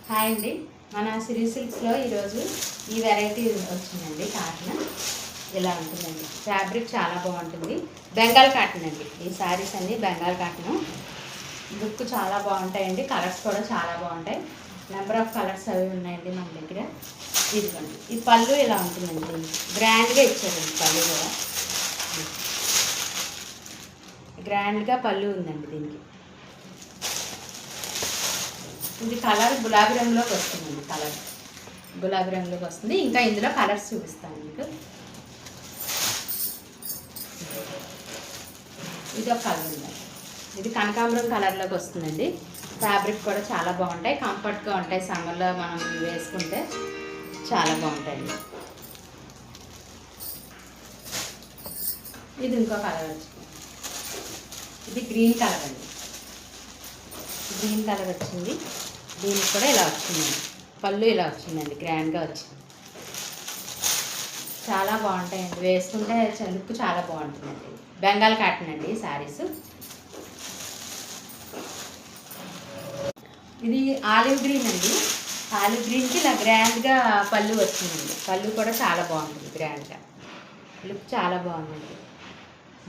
Hi అండి, మన సిరీ సిల్క్స్లో ఈరోజు ఈ వెరైటీ వచ్చిందండి. కాటన్ ఇలా ఉంటుందండి. ఫ్యాబ్రిక్ చాలా బాగుంటుంది. బెంగాల్ కాటన్ అండి. ఈ శారీస్ అన్నీ బెంగాల్ కాటన్. లుక్ చాలా బాగుంటాయండి. కలర్స్ కూడా చాలా బాగుంటాయి. నెంబర్ ఆఫ్ కలర్స్ అవి ఉన్నాయండి మన దగ్గర. ఇదిగోండి, ఈ పళ్ళు ఇలా ఉంటుందండి. గ్రాండ్గా ఇచ్చారండి పళ్ళు కూడా. గ్రాండ్గా పళ్ళు ఉందండి దీనికి. ఇది కలర్ గులాబీ రంగులోకి వస్తుందండి. కలర్ గులాబీ రంగులోకి వస్తుంది. ఇంకా ఇందులో కలర్స్ చూపిస్తాను మీకు. ఇది ఒక కలర్ ఉందండి. ఇది కనకాంబరం కలర్లోకి వస్తుందండి. ఫ్యాబ్రిక్ కూడా చాలా బాగుంటాయి, కంఫర్ట్గా ఉంటాయి. సమ్మర్లో మనం వేసుకుంటే చాలా బాగుంటాయండి. ఇది ఇంకో కలర్ వచ్చింది. ఇది గ్రీన్ కలర్ అండి. గ్రీన్ కలర్ వచ్చింది. దీనికి కూడా ఇలా వచ్చిందండి. పళ్ళు ఇలా వచ్చిందండి, గ్రాండ్గా వచ్చింది. చాలా బాగుంటాయండి. వేసుకుంటే లుక్ చాలా బాగుంటుందండి. బెంగాల్ కాటన్ అండి ఈ శారీస్. ఇది ఆలివ్ గ్రీన్ అండి. ఆలివ్ గ్రీన్కి ఇలా గ్రాండ్గా పళ్ళు వచ్చిందండి. పళ్ళు కూడా చాలా బాగుంటుంది, గ్రాండ్గా. లుక్ చాలా బాగుందండి.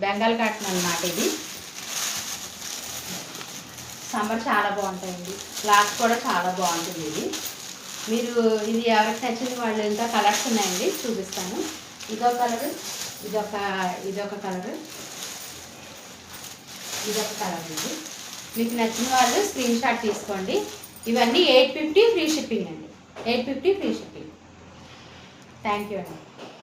బెంగాల్ కాటన్ అన్నమాట ఇది. సమ్మర్ చాలా బాగుంటాయండి. క్లాత్ కూడా చాలా బాగుంటుంది ఇది. మీరు ఇది ఎవరికి నచ్చింది వాళ్ళు ఇంకా కలర్స్ ఉన్నాయండి, చూపిస్తాను. ఇదొక కలర్, ఇదొక కలర్, ఇదొక కలర్ అండి. మీకు నచ్చిన వాళ్ళు స్క్రీన్ షాట్ తీసుకోండి. ఇవన్నీ 850 ఫ్రీ షిప్పింగ్ అండి. 850 ఫ్రీ షిప్పింగ్. థ్యాంక్ యూ అండి.